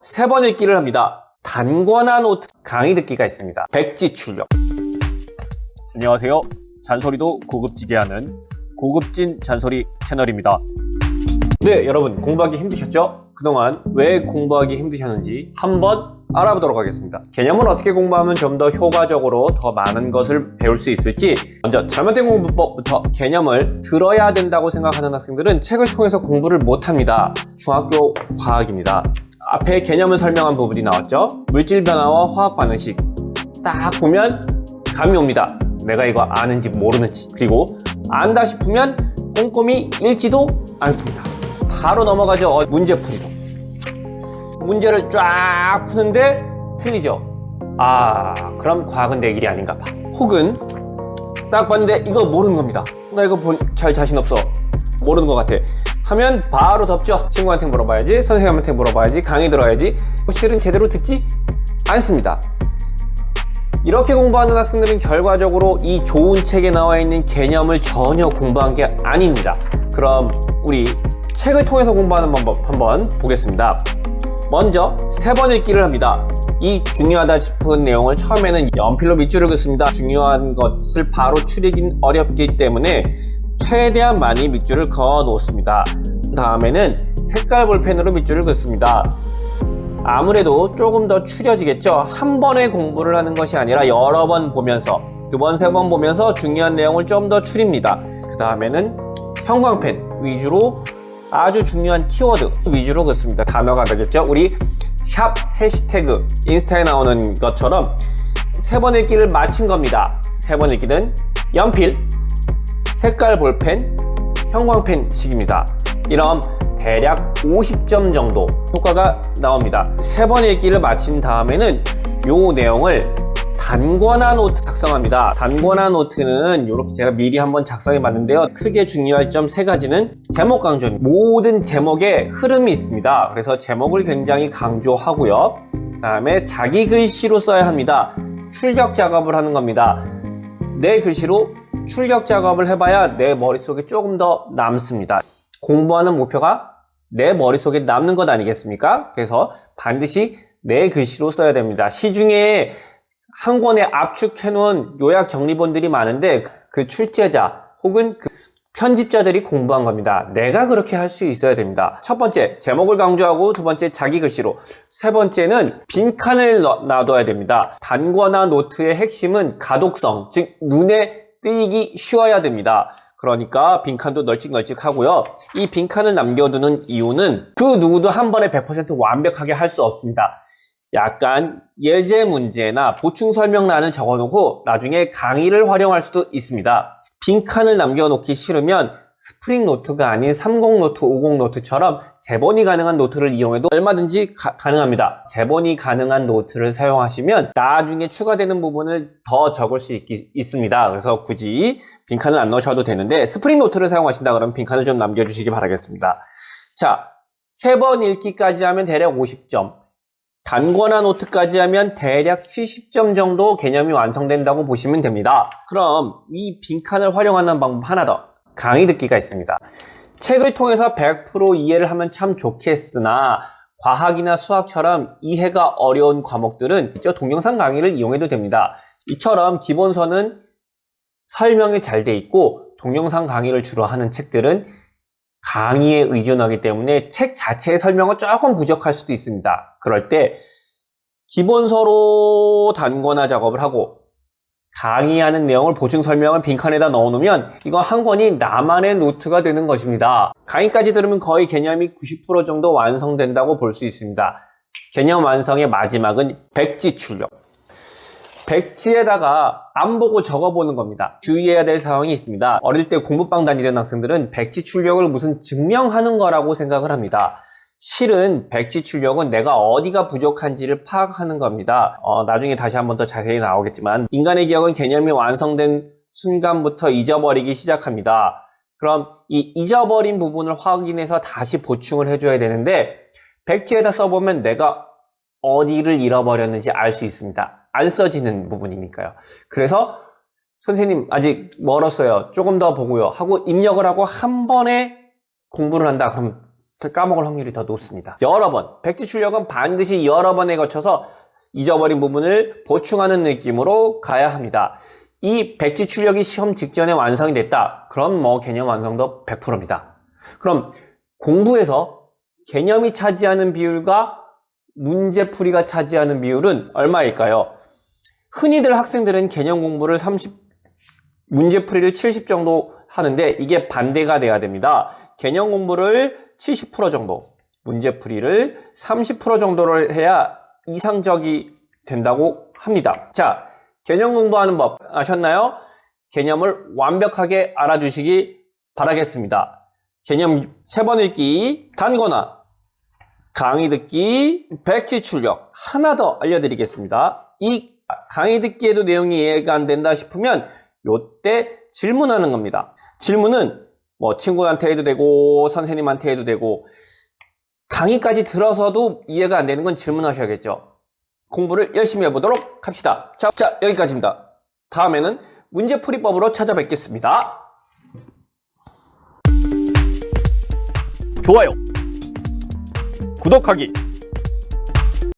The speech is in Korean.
세 번 읽기를 합니다. 단권한 노트 강의 듣기가 있습니다. 백지 출력. 안녕하세요. 잔소리도 고급지게 하는 고급진 잔소리 채널입니다. 네, 여러분 공부하기 힘드셨죠? 그동안 왜 공부하기 힘드셨는지 한번 알아보도록 하겠습니다. 개념을 어떻게 공부하면 좀 더 효과적으로 더 많은 것을 배울 수 있을지, 먼저 잘못된 공부법부터 개념을 들어야 된다고 생각하는 학생들은 책을 통해서 공부를 못합니다. 중학교 과학입니다. 앞에 개념을 설명한 부분이 나왔죠? 물질 변화와 화학 반응식 딱 보면 감이 옵니다. 내가 이거 아는지 모르는지. 그리고 안다 싶으면 꼼꼼히 읽지도 않습니다. 바로 넘어가죠. 문제풀이로. 문제를 쫙 푸는데 틀리죠. 그럼 과학은 내 길이 아닌가 봐. 혹은 딱 봤는데 이거 모르는 겁니다. 나 이거 잘 자신 없어, 모르는 것 같아 하면 바로 덮죠. 친구한테 물어봐야지, 선생님한테 물어봐야지, 강의 들어야지. 실은 제대로 듣지 않습니다. 이렇게 공부하는 학생들은 결과적으로 이 좋은 책에 나와 있는 개념을 전혀 공부한 게 아닙니다. 그럼 우리 책을 통해서 공부하는 방법 한번 보겠습니다. 먼저 세 번 읽기를 합니다. 이 중요하다 싶은 내용을 처음에는 연필로 밑줄을 긋습니다. 중요한 것을 바로 추리긴 어렵기 때문에 최대한 많이 밑줄을 그어 놓습니다. 다음에는 색깔 볼펜으로 밑줄을 긋습니다. 아무래도 조금 더 추려지겠죠. 한 번에 공부를 하는 것이 아니라 여러 번 보면서, 두 번, 세 번 보면서 중요한 내용을 좀 더 추립니다. 그 다음에는 형광펜 위주로 아주 중요한 키워드 위주로 긋습니다. 단어가 되겠죠. 우리 샵 해시태그 인스타에 나오는 것처럼 세 번 읽기를 마친 겁니다. 세 번 읽기는 연필, 색깔 볼펜, 형광펜 식입니다. 이런 대략 50점 정도 효과가 나옵니다. 세 번 읽기를 마친 다음에는 요 내용을 단권한 노트 작성합니다. 단권한 노트는 이렇게 제가 미리 한번 작성해 봤는데요. 크게 중요할 점 세 가지는 제목 강조. 모든 제목에 흐름이 있습니다. 그래서 제목을 굉장히 강조하고요. 그 다음에 자기 글씨로 써야 합니다. 출력 작업을 하는 겁니다. 내 글씨로 출력 작업을 해봐야 내 머릿속에 조금 더 남습니다. 공부하는 목표가 내 머릿속에 남는 것 아니겠습니까? 그래서 반드시 내 글씨로 써야 됩니다. 시중에 한 권에 압축해 놓은 요약 정리본들이 많은데 그 출제자 혹은 그 편집자들이 공부한 겁니다. 내가 그렇게 할 수 있어야 됩니다. 첫 번째, 제목을 강조하고, 두 번째, 자기 글씨로, 세 번째는 빈칸을 놔둬야 됩니다. 단권한 노트의 핵심은 가독성, 즉 눈에 띄기 쉬워야 됩니다. 그러니까 빈칸도 널찍널찍하고요. 이 빈칸을 남겨두는 이유는 그 누구도 한 번에 100% 완벽하게 할 수 없습니다. 약간 예제 문제나 보충 설명란을 적어놓고 나중에 강의를 활용할 수도 있습니다. 빈칸을 남겨놓기 싫으면 스프링 노트가 아닌 30노트, 50노트처럼 재본이 가능한 노트를 이용해도 얼마든지 가능합니다. 재본이 가능한 노트를 사용하시면 나중에 추가되는 부분을 더 적을 수 있습니다. 그래서 굳이 빈칸을 안 넣으셔도 되는데 스프링 노트를 사용하신다 그러면 빈칸을 좀 남겨주시기 바라겠습니다. 자, 세 번 읽기까지 하면 대략 50점. 단권한 노트까지 하면 대략 70점 정도 개념이 완성된다고 보시면 됩니다. 그럼 이 빈칸을 활용하는 방법 하나 더. 강의 듣기가 있습니다. 책을 통해서 100% 이해를 하면 참 좋겠으나 과학이나 수학처럼 이해가 어려운 과목들은 동영상 강의를 이용해도 됩니다. 이처럼 기본서는 설명이 잘 돼 있고 동영상 강의를 주로 하는 책들은 강의에 의존하기 때문에 책 자체의 설명은 조금 부족할 수도 있습니다. 그럴 때 기본서로 단권화 작업을 하고 강의하는 내용을 보충 설명을 빈칸에다 넣어놓으면 이거 한 권이 나만의 노트가 되는 것입니다. 강의까지 들으면 거의 개념이 90% 정도 완성된다고 볼 수 있습니다. 개념 완성의 마지막은 백지 출력. 백지에다가 안 보고 적어보는 겁니다. 주의해야 될 사항이 있습니다. 어릴 때 공부방 다니던 학생들은 백지 출력을 무슨 증명하는 거라고 생각을 합니다. 실은 백지 출력은 내가 어디가 부족한지를 파악하는 겁니다. 나중에 다시 한번 더 자세히 나오겠지만 인간의 기억은 개념이 완성된 순간부터 잊어버리기 시작합니다. 그럼 이 잊어버린 부분을 확인해서 다시 보충을 해줘야 되는데 백지에다 써보면 내가 어디를 잃어버렸는지 알 수 있습니다. 안 써지는 부분이니까요. 그래서 선생님 아직 멀었어요, 조금 더 보고요 하고 입력을 하고 한 번에 공부를 한다 그러면 까먹을 확률이 더 높습니다. 여러 번, 백지 출력은 반드시 여러 번에 거쳐서 잊어버린 부분을 보충하는 느낌으로 가야 합니다. 이 백지 출력이 시험 직전에 완성이 됐다. 그럼 뭐 개념 완성도 100%입니다. 그럼 공부에서 개념이 차지하는 비율과 문제풀이가 차지하는 비율은 얼마일까요? 흔히들 학생들은 개념 공부를 30, 문제풀이를 70 정도 하는데 이게 반대가 돼야 됩니다. 개념 공부를 70% 정도, 문제풀이를 30% 정도를 해야 이상적이 된다고 합니다. 자, 개념 공부하는 법 아셨나요? 개념을 완벽하게 알아주시기 바라겠습니다. 개념 3번 읽기, 단거나, 강의 듣기, 백지 출력 하나 더 알려드리겠습니다. 이 강의 듣기에도 내용이 이해가 안 된다 싶으면 요때 질문하는 겁니다. 질문은 뭐 친구한테 해도 되고 선생님한테 해도 되고 강의까지 들어서도 이해가 안 되는 건 질문하셔야겠죠. 공부를 열심히 해보도록 합시다. 자, 여기까지입니다. 다음에는 문제풀이법으로 찾아뵙겠습니다. 좋아요, 구독하기